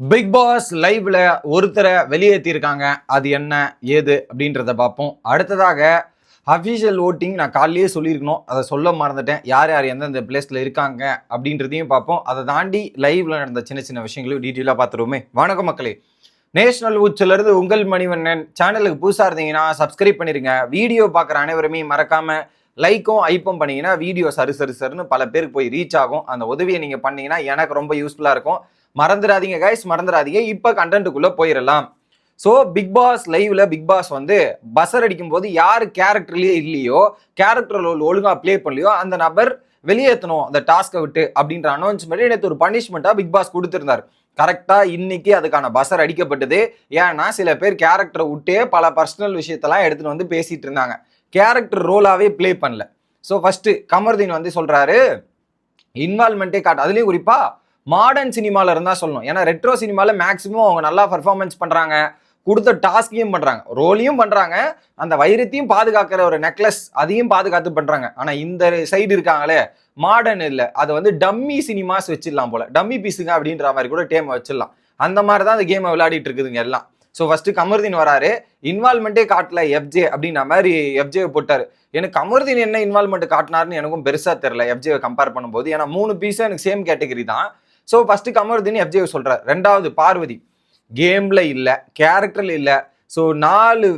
Big pass லைவ்ல ஒருத்தரை வெளியேற்றிருக்காங்க. அது என்ன ஏது அப்படின்றத பார்ப்போம். அடுத்ததாக அஃபிஷியல் ஓட்டிங் நான் காலையிலேயே சொல்லியிருக்கணும், அதை சொல்ல மறந்துட்டேன். யார் யார் எந்தெந்த பிளேஸில் இருக்காங்க அப்படின்றதையும் பார்ப்போம். அதை தாண்டி லைவ்ல நடந்த சின்ன சின்ன விஷயங்களையும் டீட்டெயிலாக பார்த்துருவோமே. வணக்கம் மக்களே, நேஷனல் உச்சிலிருந்து உங்கள் மணிவண்ணன். சேனலுக்கு புதுசாக இருந்தீங்கன்னா சப்ஸ்கிரைப் பண்ணிருங்க. வீடியோ பார்க்குற அனைவருமே மறக்காம லைக்கும் ஐப்பும் பண்ணீங்கன்னா வீடியோ சருன்னு பல பேருக்கு போய் ரீச் ஆகும். அந்த உதவியை நீங்கள் பண்ணீங்கன்னா எனக்கு ரொம்ப யூஸ்ஃபுல்லாக இருக்கும். மறந்துடாதீங்க கைஸ், மறந்துடாதீங்க. இப்போ கண்டென்ட்டுக்குள்ளே போயிடலாம். ஸோ பிக் பாஸ் லைவ்ல பிக் பாஸ் வந்து பஸர் அடிக்கும் போது யார் கேரக்டர்லேயே இல்லையோ, கேரக்டர் ரோல் ஒழுங்காக ப்ளே பண்ணலையோ அந்த நபர் வெளியேற்றணும் அந்த டாஸ்க்கை விட்டு அப்படின்ற அனௌன்ஸ்மெண்ட் நேற்று ஒரு பனிஷ்மெண்ட்டாக பிக் பாஸ் கொடுத்துருந்தார். கரெக்டாக இன்னைக்கு அதுக்கான பஸர் அடிக்கப்பட்டது. ஏன்னா சில பேர் கேரக்டரை விட்டே பல பர்சனல் விஷயத்தெல்லாம் எடுத்துகிட்டு வந்து பேசிட்டு இருந்தாங்க. கேரக்டர் ரோலாகவே ப்ளே பண்ணல. ஸோ ஃபர்ஸ்ட் கமருதீன் வந்து சொல்கிறாரு, இன்வால்மெண்ட்டே காட்டு. அதுலேயும் குறிப்பாக மாடர்ன் சினிமாவில் இருந்தால் சொல்லணும். ஏன்னா ரெட்ரோ சினிமாவில் மேக்ஸிமம் அவங்க நல்லா பர்ஃபார்மன்ஸ் பண்ணுறாங்க, கொடுத்த டாஸ்கையும் பண்ணுறாங்க, ரோலையும் பண்ணுறாங்க, அந்த வைரத்தையும் பாதுகாக்கிற ஒரு நெக்லஸ் அதையும் பாதுகாத்து பண்ணுறாங்க. ஆனால் இந்த சைடு இருக்காங்களே மாடர்ன் இல்லை, அதை வந்து டம்மி சினிமாஸ் வச்சிடலாம் போல, டம்மி பீஸுங்க அப்படின்ற மாதிரி கூட டேம் வச்சிடலாம். அந்த மாதிரி தான் அந்த கேமை விளையாடிட்டு இருக்குதுங்க எல்லாம். ஸோ ஃபர்ஸ்ட் கமருதீன் வராரு, இன்வால்மெண்ட்டே காட்டல எஃப்ஜே அப்படின்ற மாதிரி எஃப்ஜே போட்டார். எனக்கு கமருதீன் என்ன இன்வால்மெண்ட் காட்டினாருன்னு எனக்கும் பெருசாக தெரியல எஃப்ஜேவை கம்பேர் பண்ணும்போது. ஏன்னா 3 பீஸும் எனக்கு சேம் கேட்டகரி தான். ஸோ ஃபர்ஸ்ட் கமருதீன் எஃப்ஜே சொல்றாரு. ரெண்டாவது பார்வதி கேம்ல இல்லை, கேரக்டர்ல இல்லை. ஸோ நாலு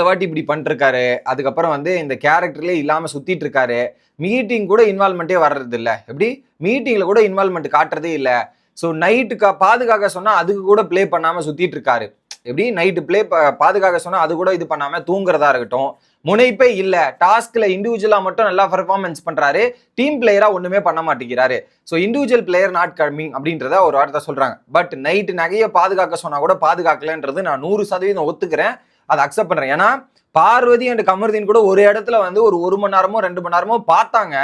வாட்டி இப்படி பண்ணிருக்காரு. அதுக்கப்புறம் வந்து இந்த கேரக்டர்லேயே இல்லாமல் சுத்திட்டு இருக்காரு. மீட்டிங் கூட இன்வால்மெண்ட்டே வர்றது இல்லை. எப்படி மீட்டிங்ல கூட இன்வால்மெண்ட் காட்டுறதே இல்லை. ஸோ நைட்டுக்கு பாதுகாக்க சொன்னா அதுக்கு கூட பிளே பண்ணாம சுத்திட்டு இருக்காரு. எப்படி நைட்டு பிளே பாதுகாக்க சொன்னா அது கூட இது பண்ணாம தூங்குறதா இருக்கட்டும். முனைப்பே இல்லை. டாஸ்க்ல இண்டிவிஜுவலா மட்டும் நல்லா பெர்ஃபார்மன்ஸ் பண்றாரு, டீம் பிளேயரா ஒண்ணுமே பண்ண மாட்டேங்கிறாரு. So individual player not coming அப்படின்றத ஒரு வார்த்தை சொல்றாங்க. பட் நைட்டு நகைய பாதுகாக்க சொன்னா கூட பாதுகாக்கலன்றது நான் 100% ஒத்துக்கிறேன், அதை அக்செப்ட் பண்றேன். ஏன்னா பார்வதி அண்ட் கமருதீன் கூட ஒரு இடத்துல வந்து ஒரு மணி நேரமோ 2 மணி நேரமோ பார்த்தாங்க,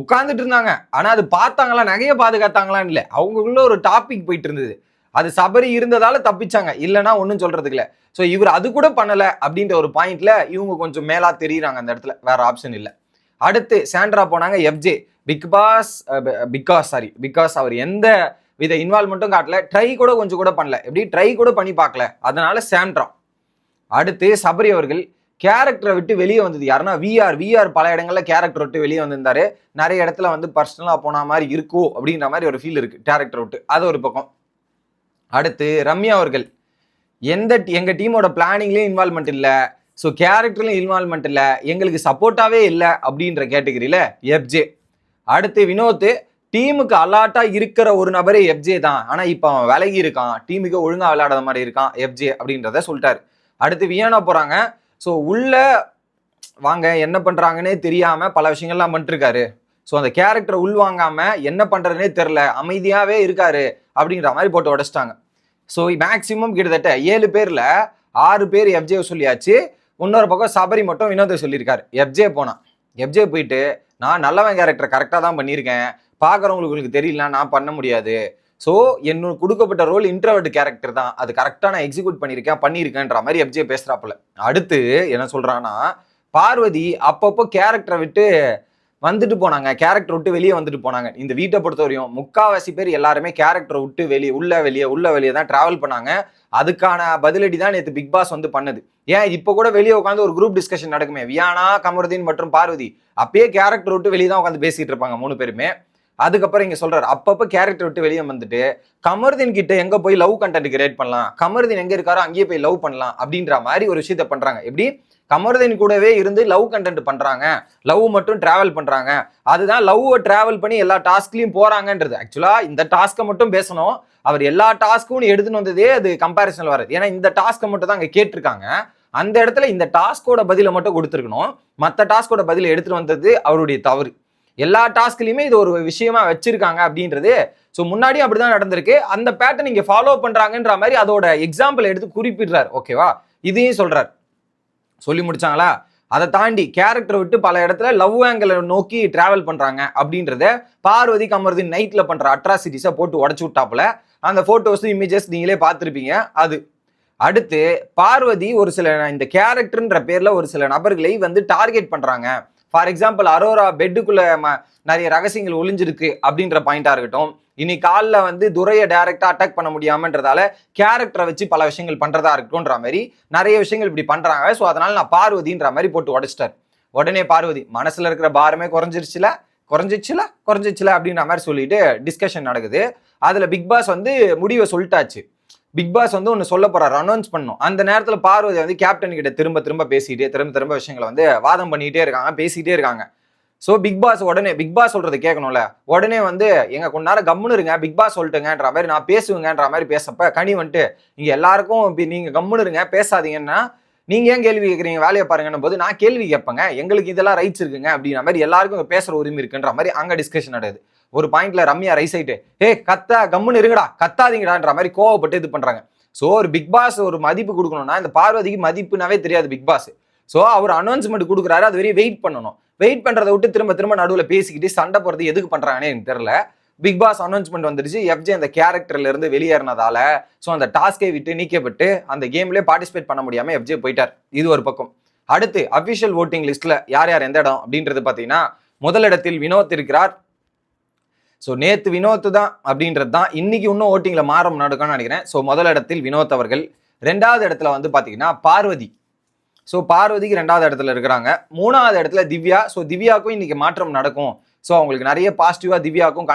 உட்கார்ந்துட்டு இருந்தாங்க. ஆனா அது பார்த்தாங்களா, நகைய பாதுகாத்தாங்களான்னு இல்லை, அவங்களுக்குள்ள ஒரு டாபிக் போயிட்டு இருந்தது. அது சபரி இருந்ததால தப்பிச்சாங்க, இல்லைன்னா ஒன்றும் சொல்றதுக்கு இல்லை. ஸோ இவர் அது கூட பண்ணல அப்படின்ற ஒரு பாயிண்ட்ல இவங்க கொஞ்சம் மேலா தெரியுறாங்க அந்த இடத்துல, வேற ஆப்ஷன் இல்லை. அடுத்து சாண்ட்ரா போனாங்க எஃப்ஜே. பிகாஸ் அவர் எந்த வித இன்வால்மெண்ட்டும் காட்டல, ட்ரை கூட கொஞ்சம் கூட பண்ணல, எப்படி ட்ரை கூட பண்ணி பார்க்கல, அதனால சாண்ட்ரா. அடுத்து சபரி அவர்கள் கேரக்டரை விட்டு வெளியே வந்தது யாருன்னா விஆர் பல இடங்கள்ல கேரக்டர் விட்டு வெளியே வந்திருந்தாரு. நிறைய இடத்துல வந்து பர்சனலா போன மாதிரி இருக்கோ அப்படின்ற மாதிரி ஒரு ஃபீல் இருக்கு கேரக்டர் விட்டு, அது ஒரு பக்கம். அடுத்து ரம்யா அவர்கள் எங்க டீமோட பிளானிங்லயும் இன்வால்மெண்ட் இல்லை, ஸோ கேரக்டர்லயும் இன்வால்மெண்ட் இல்லை, எங்களுக்கு சப்போர்ட்டாவே இல்லை அப்படின்ற கேட்டகரியில எஃப்ஜே. அடுத்து வினோத், டீமுக்கு அலாட்டா இருக்கிற ஒரு நபரே எஃப்ஜே தான், ஆனா இப்ப அவன் விலகி இருக்கான், டீமுக்கு ஒழுங்கா விளையாடாத மாதிரி இருக்கான் எஃப்ஜே அப்படின்றத சொல்லிட்டாரு. அடுத்து வியானா போறாங்க. ஸோ உள்ள வாங்க என்ன பண்றாங்கன்னே தெரியாம பல விஷயங்கள்லாம் பண்ணிருக்காரு. ஸோ அந்த கேரக்டரை உள்வாங்காம என்ன பண்றதுனே தெரியல, அமைதியாவே இருக்காரு அப்படின்ற மாதிரி போட்டு உடைச்சிட்டாங்க. ஸோ மேக்சிமம் கிட்டத்தட்ட 7 பேர்ல 6 பேர் எஃப்ஜே சொல்லியாச்சு. இன்னொரு பக்கம் சபரி மட்டும் வினோதை சொல்லியிருக்காரு. எஃப்ஜே போயிட்டு நான் நல்லவன் கேரக்டர் கரெக்டாக தான் பண்ணியிருக்கேன், பார்க்குறவங்களுக்கு தெரியல நான் பண்ண முடியாது, ஸோ என்னோட கொடுக்கப்பட்ட ரோல் இன்ட்ரோவர்ட் கேரக்டர் தான், அது கரெக்டாக நான் எக்ஸிக்யூட் பண்ணியிருக்கேன்ற மாதிரி எஃப்ஜே பேசுறாப்புல. அடுத்து என்ன சொல்றான்னா, பார்வதி அப்பப்போ கேரக்டரை விட்டு வந்துட்டு போனாங்க, கேரக்டர் விட்டு வெளியே வந்துட்டு போனாங்க. இந்த வீட்டை பொறுத்தவரையும் முக்காவாசி பேர் எல்லாருமே கேரக்டரை விட்டு உள்ள வெளியே தான் டிராவல் பண்ணாங்க. அதுக்கான பதிலடி தான் நேற்று பிக் பாஸ் வந்து பண்ணது. ஏன் இப்போ கூட வெளியே உட்காந்து ஒரு குரூப் டிஸ்கஷன் நடக்குமே, வியானா, கமருதீன் மற்றும் பார்வதி, அப்பயே கேரக்டர் விட்டு வெளியே தான் உட்காந்து பேசிட்டு இருப்பாங்க 3 பேருமே. அதுக்கப்புறம் இங்க சொல்றாரு, அப்பப்போ கேரக்டர் விட்டு வெளியே வந்துட்டு கமருதீன் கிட்ட எங்க போய் லவ் கண்டென்ட் கிரியேட் பண்ணலாம், கமருதீன் எங்க இருக்காரோ அங்கேயே போய் லவ் பண்ணலாம் அப்படின்ற மாதிரி ஒரு விஷயத்த பண்றாங்க. எப்படி கமருதீன் கூடவே இருந்து லவ் கண்டென்ட் பண்றாங்க, லவ் மட்டும் டிராவல் பண்றாங்க, அதுதான் லவ் டிராவல் பண்ணி எல்லா டாஸ்க்லயும் போறாங்கன்றது. ஆக்சுவலா இந்த டாஸ்க்கை மட்டும் பேசணும், அவர் எல்லா டாஸ்க்கும் எடுத்துன்னு வந்ததே அது கம்பேரிசன் வராது. ஏன்னா இந்த டாஸ்க்கை மட்டும் தான் அங்க கேட்டிருக்காங்க, அந்த இடத்துல இந்த டாஸ்கோட பதில மட்டும் கொடுத்துருக்கணும், மற்ற டாஸ்கோட பதில எடுத்துட்டு வந்தது அவருடைய தவறு. எல்லா டாஸ்க்லயுமே இது ஒரு விஷயமா வச்சிருக்காங்க அப்படின்றது. ஸோ முன்னாடி அப்படிதான் நடந்திருக்கு, அந்த பேட்டர்ன் இங்க ஃபாலோ பண்றாங்கன்ற மாதிரி அதோட எக்ஸாம்பிள் எடுத்து குறிப்பிடுறாரு. ஓகேவா, இதையும் சொல்றாரு. சொல்லி முடிச்சாங்களா? அதை தாண்டி கேரக்டர் விட்டு பல இடத்துல லவ் ஆங்கிளை நோக்கி டிராவல் பண்றாங்க அப்படின்றத பார்வதி கமருதீன் நைட்ல பண்ற அட்ராசிட்டிஸை போட்டு உடச்சு விட்டாப்புல. அந்த போட்டோஸ் இமேஜஸ் நீங்களே பார்த்துருப்பீங்க. அது அடுத்து பார்வதி ஒரு சில இந்த கேரக்டர்ன்ற பேர்ல ஒரு சில நபர்களை வந்து டார்கெட் பண்றாங்க, ஃபார் எக்ஸாம்பிள் அரோரா பெட்டுக்குள்ள நிறைய ரகசியங்கள் ஒளிஞ்சிருக்கு அப்படின்ற பாயிண்டா இருக்கட்டும், இன்னைக்கு காலில் வந்து துரையை டைரக்டா அட்டாக் பண்ண முடியாமன்றதால கேரக்டரை வச்சு பல விஷயங்கள் பண்றதா இருக்குன்ற மாதிரி நிறைய விஷயங்கள் இப்படி பண்றாங்க. ஸோ அதனால நான் பார்வதின்ற மாதிரி போட்டு உடைச்சிட்டார். உடனே பார்வதி மனசுல இருக்கிற பாரமே குறைஞ்சிருச்சுல அப்படின்ற மாதிரி சொல்லிட்டு டிஸ்கஷன் நடக்குது. அதுல பிக் பாஸ் வந்து முடிவை சொல்லிட்டாச்சு. பிக் பாஸ் வந்து ஒன்று சொல்ல போறாரு, அனௌன்ஸ் பண்ணும். அந்த நேரத்தில் பார்வதி வந்து கேப்டன் கிட்ட திரும்ப பேசிட்டே திரும்ப விஷயங்களை வந்து வாதம் பண்ணிட்டே இருக்காங்க, பேசிட்டே இருக்காங்க. ஸோ பிக் பாஸ் உடனே பிக் பாஸ் சொல்றது கேட்கணும்ல, உடனே வந்து எங்க கொஞ்ச நேரம் கம்முன்னு இருங்க, பிக் பாஸ் சொல்லிட்டுங்கன்ற மாதிரி நான் பேசுவேங்கன்ற மாதிரி பேசப்ப கனி வந்துட்டு இங்க எல்லாருக்கும் நீங்க கம்முன்னு இருங்க பேசாதீங்கன்னா நீங்க ஏன் கேள்வி கேட்குறீங்க, வேலையை பாருங்கன்னும் போது நான் கேள்வி கேட்பேங்க, எங்களுக்கு இதெல்லாம் ரைட்ஸ் இருக்குங்க அப்படின்ற மாதிரி எல்லாருக்கும் பேசுற உரிமை இருக்குன்ற மாதிரி அங்க டிஸ்கஷன் நடக்குது. ஒரு பாயிண்ட்ல ரம்யா ரைஸ் ஆயிட்டு கம்முன்னு இருங்கடா, கத்தாதீங்கடான்ற மாதிரி கோவப்பட்டு இது பண்றாங்க. ஸோ ஒரு பிக் பாஸ் ஒரு மதிப்பு கொடுக்கணும்னா இந்த பார்வதிக்கு மதிப்புனாவே தெரியாது பிக் பாஸ். ஸோ அவர் அனௌன்ஸ்மெண்ட் கொடுக்குறாரு, அது வரையும் வெயிட் பண்ணணும். வெயிட் பண்றதை விட்டு திரும்ப நடுவில் பேசிக்கிட்டு சண்டை போறது எதுக்கு பண்றாங்கன்னு எனக்கு தெரியல. பிக் பாஸ் அனௌன்ஸ்மெண்ட் வந்துருச்சு, எஃப்ஜே அந்த கேரக்டர்ல இருந்து வெளியேறினதால ஸோ அந்த டாஸ்கை விட்டு நீக்கப்பட்டு அந்த கேம்லேயே பார்ட்டிசிபேட் பண்ண முடியாம எஃப்ஜே போயிட்டார். இது ஒரு பக்கம். அடுத்து அபிஷியல் ஓட்டிங் லிஸ்ட்ல யார் எந்த இடம் அப்படின்றது பார்த்தீங்கன்னா முதலிடத்தில் வினோத் இருக்கிறார். ஸோ நேத்து வினோத் தான் அப்படின்றது தான் இன்னைக்கு இன்னும் ஓட்டிங்ல மாறம் நடக்கும்னு நினைக்கிறேன். ஸோ முதலிடத்தில் வினோத் அவர்கள். 2வது இடத்துல வந்து பார்த்தீங்கன்னா பார்வதி. ஸோ பார்வதிக்கு 2வது இடத்துல இருக்கிறாங்க. 3வது இடத்துல திவ்யா. ஸோ திவ்யாவுக்கும் இன்னைக்கு மாற்றம் நடக்கும். ஸோ அவங்களுக்கு நிறைய பாசிட்டிவா திவ்யாவுக்கும்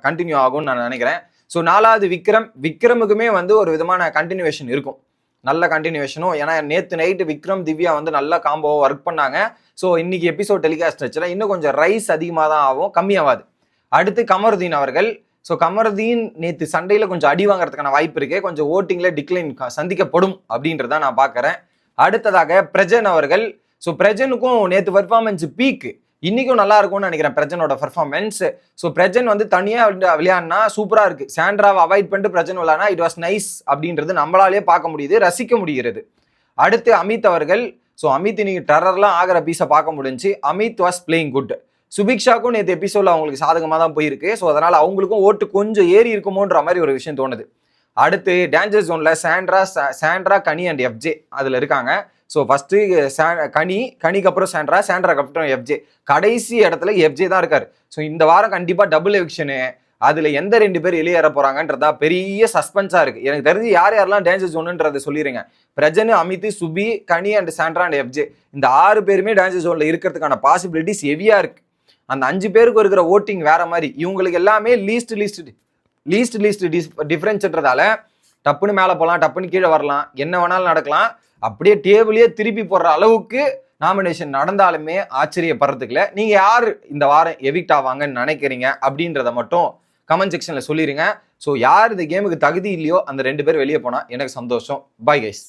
கண்டினியூ ஆகும்னு நான் நினைக்கிறேன். ஸோ 4வது விக்ரமுக்குமே வந்து ஒரு விதமான கண்டினியூவேஷன் இருக்கும், நல்ல கண்டினியூவேஷனும். ஏன்னா நேற்று நைட்டு விக்ரம் திவ்யா வந்து நல்ல காம்போவை ஒர்க் பண்ணாங்க. ஸோ இன்னைக்கு எபிசோட் டெலிகாஸ்ட் வச்சுன்னா இன்னும் கொஞ்சம் ரைஸ் அதிகமாக தான் ஆகும், கம்மியாகாது. அடுத்து கமருதீன் அவர்கள். ஸோ கமருதீன் நேற்று சண்டையில் கொஞ்சம் அடி வாங்குறதுக்கான வாய்ப்பு இருக்கு, கொஞ்சம் ஓட்டிங்ல டிக்ளைன் சந்திக்கப்படும் அப்படின்றத நான் பார்க்குறேன். அடுத்ததாக பிரஜன் அவர்கள். ஸோ பிரஜனுக்கும் நேற்று பர்ஃபார்மன்ஸ் பீக்கு, இன்னைக்கும் நல்லா இருக்கும்னு நினைக்கிறேன் பிரஜனோட பர்ஃபார்மன்ஸ். ஸோ பிரஜன் வந்து தனியாக விளையாடினா சூப்பராக இருக்கு. சாண்ட்ராவை அவாய்ட் பண்ணிட்டு பிரஜன் விளையாடினா இட் வாஸ் நைஸ் அப்படின்றது நம்மளாலே பார்க்க முடியுது, ரசிக்க முடிகிறது. அடுத்து அமித் அவர்கள். ஸோ அமித் இன்னைக்கு டெரர்லாம் ஆகிற பீஸை பார்க்க முடிஞ்சு. Amit was playing good. சுபிக்ஷாக்கும் நேற்று எபிசோட்ல அவங்களுக்கு சாதகமாக தான் போயிருக்கு. ஸோ அதனால அவங்களுக்கும் ஓட்டு கொஞ்சம் ஏறி இருக்குமோன்ற மாதிரி ஒரு விஷயம் தோணுது. அடுத்து டேஞ்சர் ஜோன்ல சாண்ட்ரா கனி அண்ட் எஃப்ஜே அதில் இருக்காங்க. ஸோ ஃபர்ஸ்ட் கனிக்கு அப்புறம் சாண்ட்ராக்கு அப்புறம் எஃப்ஜே, கடைசி இடத்துல எஃப்ஜே தான் இருக்காரு. ஸோ இந்த வாரம் கண்டிப்பாக டபுள் எவிக்ஷனு. அதுல எந்த 2 பேர் வெளியேற போறாங்கன்றதா பெரிய சஸ்பென்ஸா இருக்கு. எனக்கு தெரிஞ்சு யாரெல்லாம் டேஞ்சர் ஜோன்ன்றதை சொல்லிடுங்க. பிரஜன், அமித், சுபி, கனி அண்ட் சாண்ட்ரா அண்ட் எஃப்ஜே, இந்த 6 பேருமே டேஞ்சர் ஜோன்ல இருக்கிறதுக்கான பாசிபிலிட்டிஸ் ஹெவியா இருக்கு. அந்த 5 பேருக்கு இருக்கிற ஓட்டிங் வேற மாதிரி, இவங்களுக்கு எல்லாமே லீஸ்ட் டிஃபரன்ஸ்ன்றதால டப்புன்னு மேலே போகலாம், டப்புன்னு கீழே வரலாம், என்ன வேணாலும் நடக்கலாம். அப்படியே டேபிளையே திருப்பி போடுற அளவுக்கு நாமினேஷன் நடந்தாலுமே ஆச்சரியப்படுறதுக்குல. நீங்க யார் இந்த வாரம் எவிக்ட் ஆவாங்கன்னு நினைக்கிறீங்க அப்படின்றத மட்டும் கமெண்ட் செக்ஷன்ல சொல்லிருங்க. ஸோ யார் இந்த கேமுக்கு தகுதி இல்லையோ அந்த 2 பேர் வெளியே போனா எனக்கு சந்தோஷம். Bye guys.